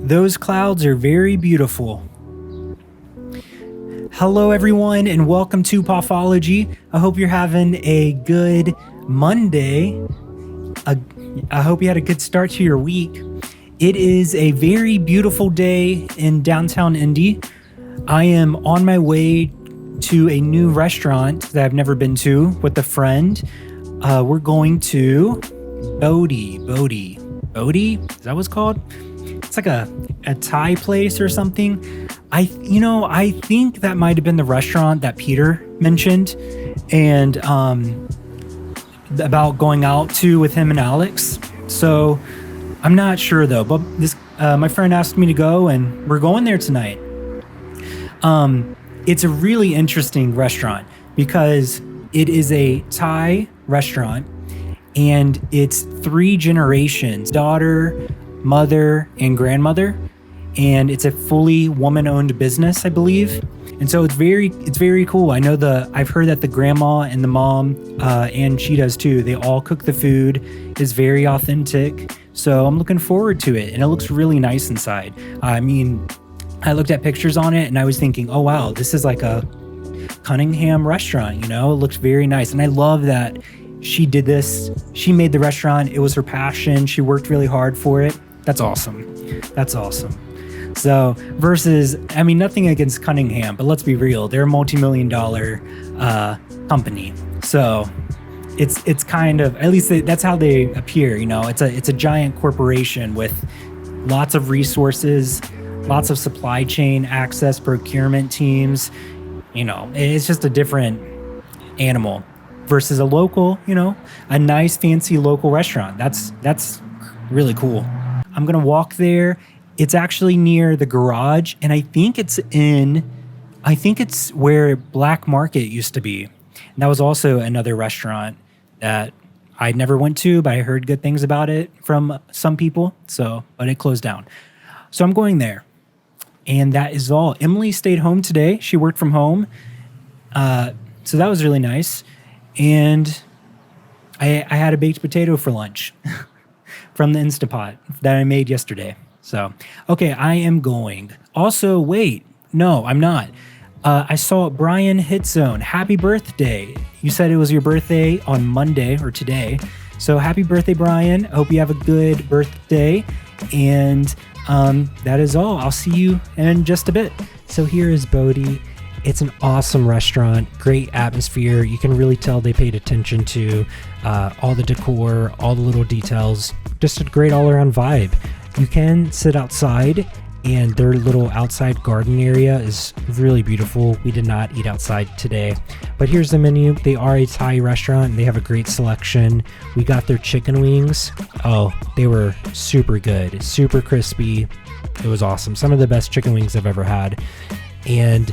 Those clouds are very beautiful. Hello, everyone, and welcome to Poffology. I hope you're having a good Monday. I hope you had a good start to your week. It is a very beautiful day in downtown Indy. I am on my way to a new restaurant that I've never been to with a friend. We're going to Bodhi. Bodhi? Is that what it's called? It's like a Thai place or something. I think that might have been the restaurant that Peter mentioned, and about going out to with him and Alex. So I'm not sure though. But this my friend asked me to go, and we're going there tonight. It's a really interesting restaurant because it is a Thai restaurant, and it's 3 generations: daughter, mother, and grandmother. And it's a fully woman-owned business, I believe. And so it's very cool. I've heard that the grandma and the mom, and she does too, they all cook the food. It's very authentic. So I'm looking forward to it. And it looks really nice inside. I mean, I looked at pictures on it and I was thinking, oh wow, this is like a Cunningham restaurant, It looks very nice. And I love that she did this. She made the restaurant. It was her passion. She worked really hard for it. That's awesome. So versus, nothing against Cunningham, but let's be real, they're a multi-million-dollar company. So it's kind of, at least that's how they appear. It's a giant corporation with lots of resources, lots of supply chain access, procurement teams. It's just a different animal versus a local, a nice fancy local restaurant. That's really cool. I'm gonna walk there. It's actually near the garage, and I think it's where Black Market used to be. And that was also another restaurant that I never went to, but I heard good things about it from some people. But it closed down. So I'm going there. And that is all. Emily stayed home today. She worked from home. So that was really nice. And I had a baked potato for lunch from the Instapot that I made yesterday. So, okay, I am going. Also, wait, no, I'm not. I saw Brian Hitzone. Happy birthday. You said it was your birthday on Monday or today. So happy birthday, Brian. I hope you have a good birthday. And that is all. I'll see you in just a bit. So here is Bodhi. It's an awesome restaurant, great atmosphere. You can really tell they paid attention to all the decor, all the little details, just a great all-around vibe. You can sit outside, and their little outside garden area is really beautiful. We did not eat outside today, but here's the menu. They are a Thai restaurant, and they have a great selection. We got their chicken wings. Oh, they were super good, super crispy. It was awesome. Some of the best chicken wings I've ever had. And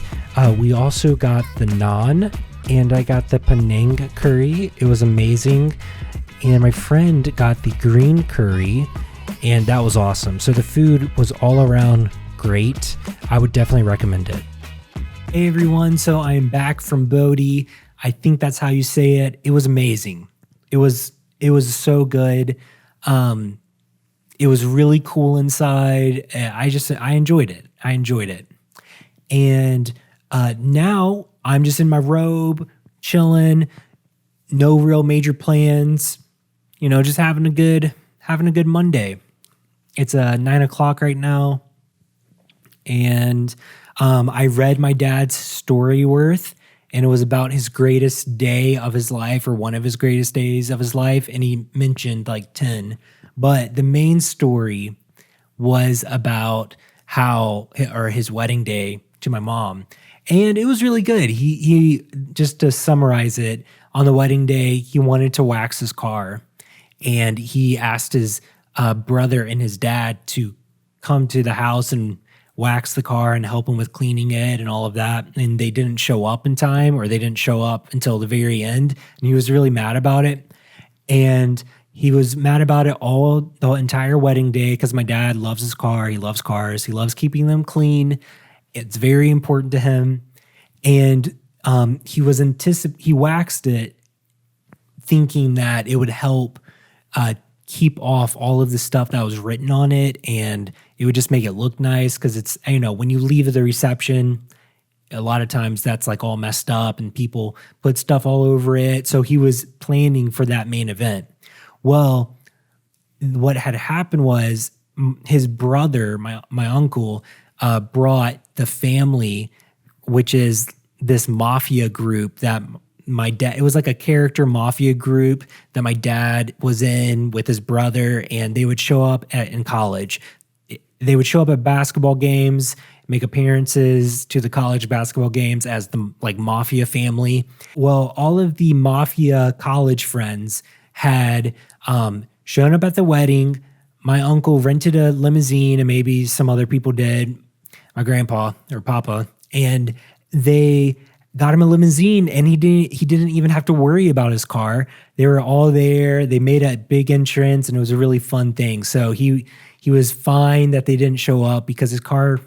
we also got the naan, and I got the Penang curry. It was amazing. And my friend got the green curry, and that was awesome. So the food was all around great. I would definitely recommend it. Hey everyone, so I am back from Bodhi. I think that's how you say it. It was amazing. It was so good. It was really cool inside. I enjoyed it. And now I'm just in my robe, chilling, no real major plans, just having a good Monday. It's 9:00 right now. And I read my dad's Storyworth, and it was about his greatest day of his life, or one of his greatest days of his life. And he mentioned like 10, but the main story was about his wedding day to my mom. And it was really good. He just to summarize it, on the wedding day, he wanted to wax his car, and he asked his brother and his dad to come to the house and wax the car and help him with cleaning it and all of that. And they didn't show up in time, or they didn't show up until the very end. And he was really mad about it. And he was mad about it all the entire wedding day because my dad loves his car. He loves cars. He loves keeping them clean. It's very important to him. And he waxed it thinking that it would help keep off all of the stuff that was written on it, and It would just make it look nice because it's, when you leave the reception, a lot of times that's like all messed up and people put stuff all over it. So he was planning for that main event. Well, what had happened was his brother, my uncle, brought the family, which is this mafia group that my dad, it was like a character mafia group that my dad was in with his brother, and they would show up in college. They would show up at basketball games, make appearances to the college basketball games as the like mafia family. Well, all of the mafia college friends had shown up at the wedding. My uncle rented a limousine, and maybe some other people did, my grandpa or papa, and they got him a limousine, and he didn't even have to worry about his car. They were all there. They made a big entrance, and it was a really fun thing. So he was fine that they didn't show up because his car,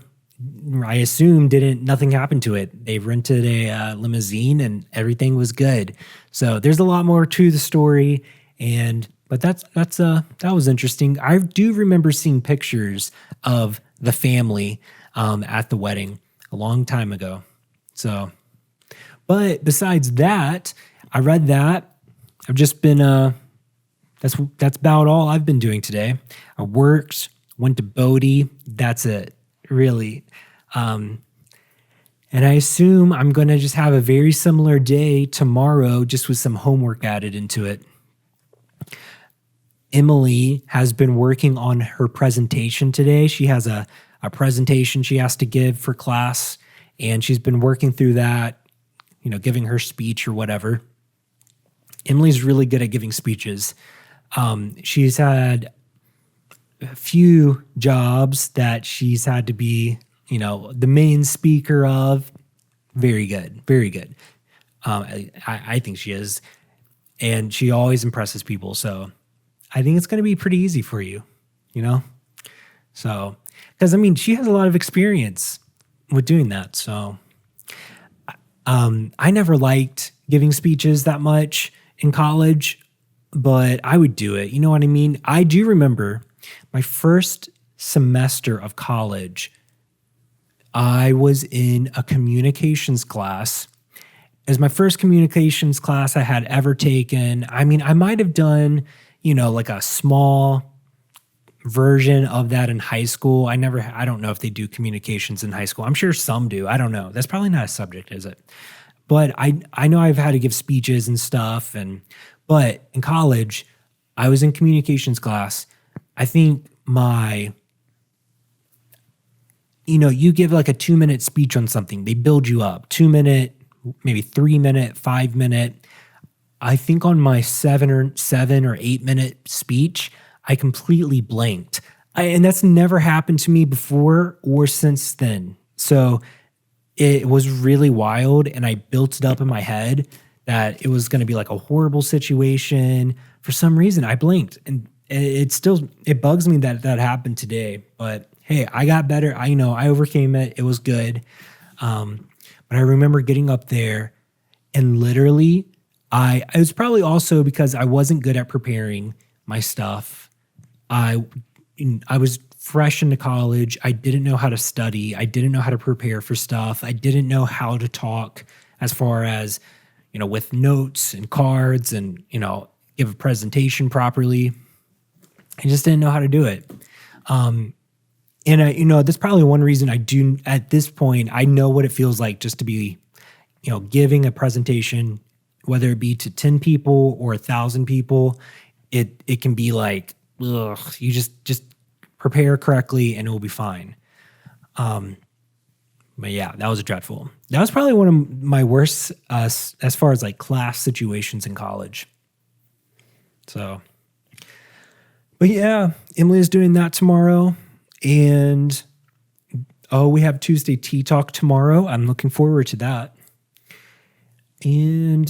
I assume, nothing happened to it. They rented a limousine and everything was good. So there's a lot more to the story, but that was interesting. I do remember seeing pictures of the family at the wedding a long time ago. So, but besides that, I read that. I've just been that's about all I've been doing today. I worked, went to Bodhi. That's it, really. And I assume I'm going to just have a very similar day tomorrow, just with some homework added into it. Emily has been working on her presentation today. She has a presentation she has to give for class, and she's been working through that, giving her speech or whatever. Emily's really good at giving speeches. She's had a few jobs that she's had to be, the main speaker of. Very good, very good. I think she is. And she always impresses people. So I think it's going to be pretty easy for you, So, because she has a lot of experience with doing that. So I never liked giving speeches that much in college, but I would do it. You know what I mean? I do remember my first semester of college, I was in a communications class. It was my first communications class I had ever taken. I might have done, like a small version of that in high school. I don't know if they do communications in high school. I'm sure some do. I don't know. That's probably not a subject, is it? But I know I've had to give speeches and stuff. But in college, I was in communications class. I think you give like a 2-minute speech on something. They build you up. 2-minute, maybe 3-minute, 5-minute. I think on my 7 or 8-minute speech, I completely blanked. And that's never happened to me before or since then. So it was really wild, and I built it up in my head that it was going to be like a horrible situation. For some reason, I blinked, and it bugs me that happened today. But hey, I got better. I overcame it. It was good. But I remember getting up there, and literally, it was probably also because I wasn't good at preparing my stuff. I was fresh into college. I didn't know how to study. I didn't know how to prepare for stuff. I didn't know how to talk as far as, with notes and cards and, give a presentation properly. I just didn't know how to do it. And that's probably one reason I do at this point. I know what it feels like just to be, giving a presentation, whether it be to 10 people or 1,000 people. It can be like, ugh, you just prepare correctly and it will be fine. But yeah, that was dreadful. That was probably one of my worst as far as like class situations in college. So, but yeah, Emily is doing that tomorrow. And we have Tuesday Tea Talk tomorrow. I'm looking forward to that. And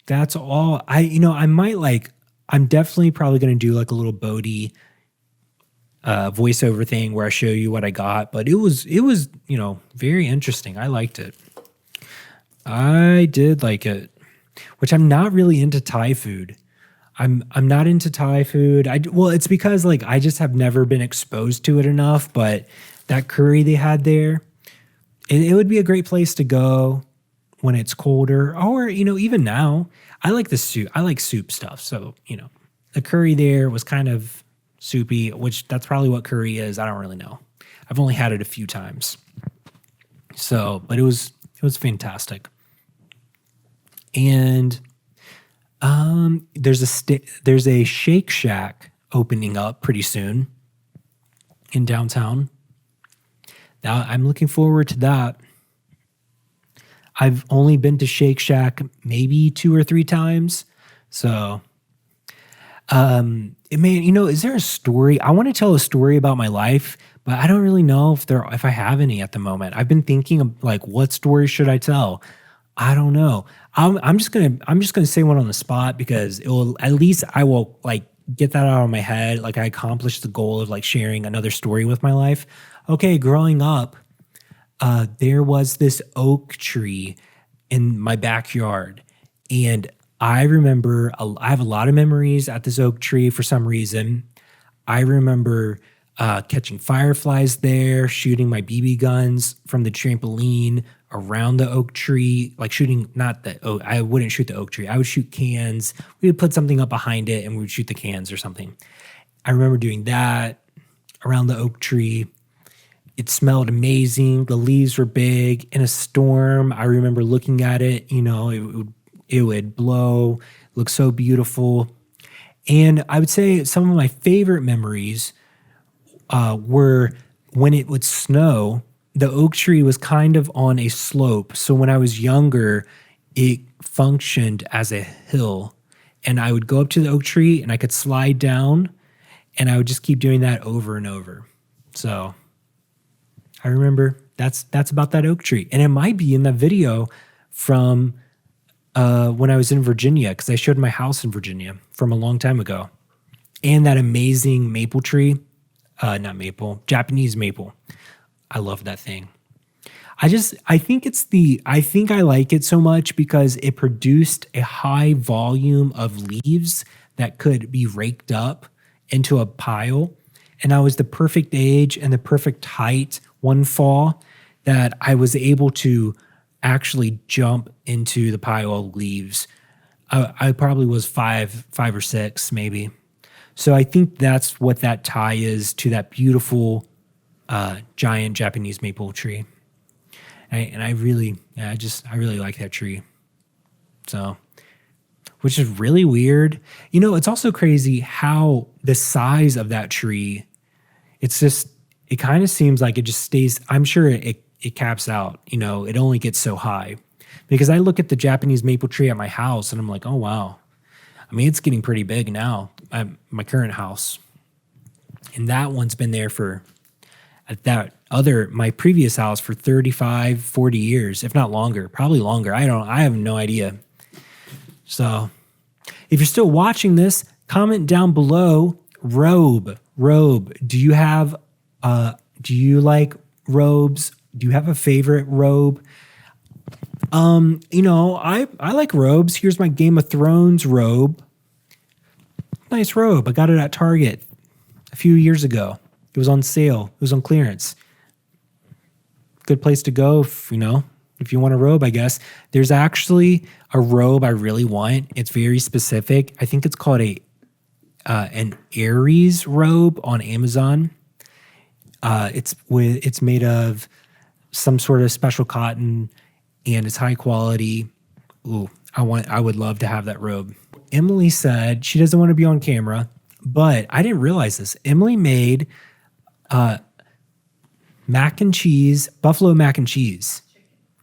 that's all. I'm definitely probably going to do like a little Bodhi voiceover thing where I show you what I got. But it was very interesting. I liked it. I did like it, which I'm not really into Thai food. I'm not into Thai food. Well, it's because like I just have never been exposed to it enough. But that curry they had there, it would be a great place to go when it's colder, or even now. I like the soup. I like soup stuff. So the curry there was kind of soupy, which that's probably what curry is. I don't really know. I've only had it a few times. So, but it was fantastic. And there's a Shake Shack opening up pretty soon in downtown. Now I'm looking forward to that. I've only been to Shake Shack maybe 2 or 3 times. So, man, is there a story? I want to tell a story about my life, but I don't really know if I have any at the moment. I've been thinking of like, what story should I tell? I don't know. I'm just gonna say one on the spot because at least I will like get that out of my head. Like I accomplished the goal of like sharing another story with my life. Okay, growing up, there was this oak tree in my backyard, and I remember I have a lot of memories at this oak tree for some reason. I remember catching fireflies there, shooting my BB guns from the trampoline around the oak tree, like shooting, not the oak, I wouldn't shoot the oak tree. I would shoot cans. We would put something up behind it and we would shoot the cans or something. I remember doing that around the oak tree. It smelled amazing. The leaves were big. In a storm, I remember looking at it, it would blow, look so beautiful. And I would say some of my favorite memories were when it would snow. The oak tree was kind of on a slope. So when I was younger, it functioned as a hill. And I would go up to the oak tree and I could slide down, and I would just keep doing that over and over. So I remember that's about that oak tree. And it might be in that video from when I was in Virginia, because I showed my house in Virginia from a long time ago. And that amazing maple tree. Not maple, Japanese maple. I love that thing. I think I like it so much because it produced a high volume of leaves that could be raked up into a pile. And I was the perfect age and the perfect height one fall that I was able to actually jump into the pile of leaves. I probably was five or six really. So I think that's what that tie is to that beautiful giant Japanese maple tree. I really like that tree. So, which is really weird. It's also crazy how the size of that tree, it kind of seems like it just stays, I'm sure it caps out, it only gets so high. Because I look at the Japanese maple tree at my house and I'm like, oh, wow. I mean, it's getting pretty big now at my current house. And that one's been there my previous house for 35, 40 years, if not longer, probably longer. I have no idea. So if you're still watching this, comment down below, Robe, do you like robes? Do you have a favorite robe? I like robes. Here's my Game of Thrones robe. Nice robe. I got it at Target a few years ago. It was on sale. It was on clearance. Good place to go if you want a robe, I guess. There's actually a robe I really want. It's very specific. I think it's called an Aries robe on Amazon. It's made of some sort of special cotton, and it's high quality. Ooh, I would love to have that robe. Emily said she doesn't want to be on camera, but I didn't realize this. Emily made mac and cheese, buffalo mac and cheese.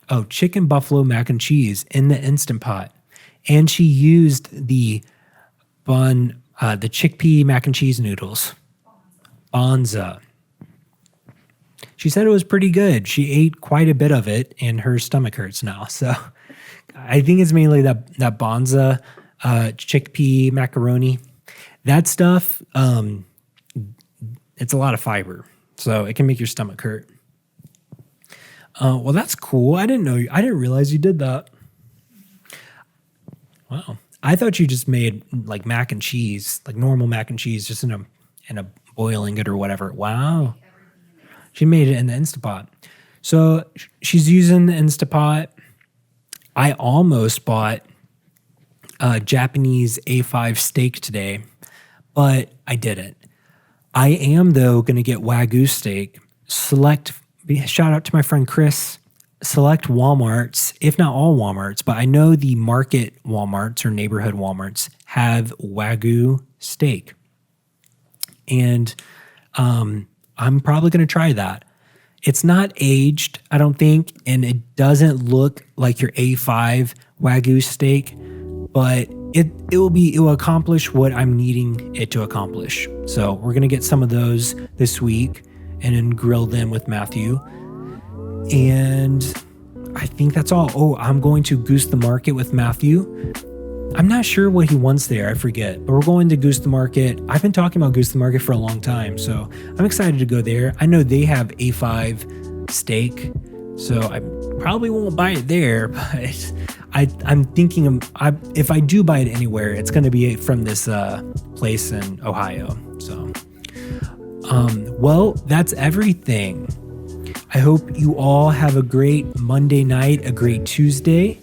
Oh, chicken buffalo mac and cheese in the Instant Pot. And she used the chickpea mac and cheese noodles. Bonza. She said it was pretty good. She ate quite a bit of it, and her stomach hurts now. So I think it's mainly that Bonza chickpea macaroni. That stuff, it's a lot of fiber, so it can make your stomach hurt. Well, that's cool. I didn't realize you did that. Wow. I thought you just made like mac and cheese, like normal mac and cheese, just in a boiling it or whatever. Wow. She made it in the Instapot. So she's using the Instapot. I almost bought a Japanese A5 steak today, but I didn't. I am, though, going to get Wagyu steak. Shout out to my friend Chris. Select Walmarts, if not all Walmarts, but I know the market Walmarts or neighborhood Walmarts have Wagyu steak. And I'm probably going to try that. It's not aged, I don't think, and it doesn't look like your A5 Wagyu steak, but it will accomplish what I'm needing it to accomplish. So we're going to get some of those this week and then grill them with Matthew. And I think that's all. Oh, I'm going to Goose the Market with Matthew. I'm not sure what he wants there. I forget. But we're going to Goose the Market. I've been talking about Goose the Market for a long time, so I'm excited to go there. I know they have A5 steak, so I probably won't buy it there, but I'm thinking if I do buy it anywhere, it's going to be from this place in Ohio. So, well, that's everything. I hope you all have a great Monday night, a great Tuesday,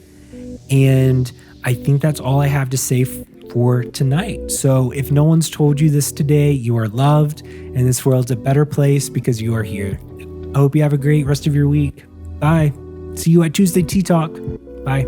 and I think that's all I have to say for tonight. So if no one's told you this today, you are loved, and this world's a better place because you are here. I hope you have a great rest of your week. Bye. See you at Tuesday Tea Talk. Bye.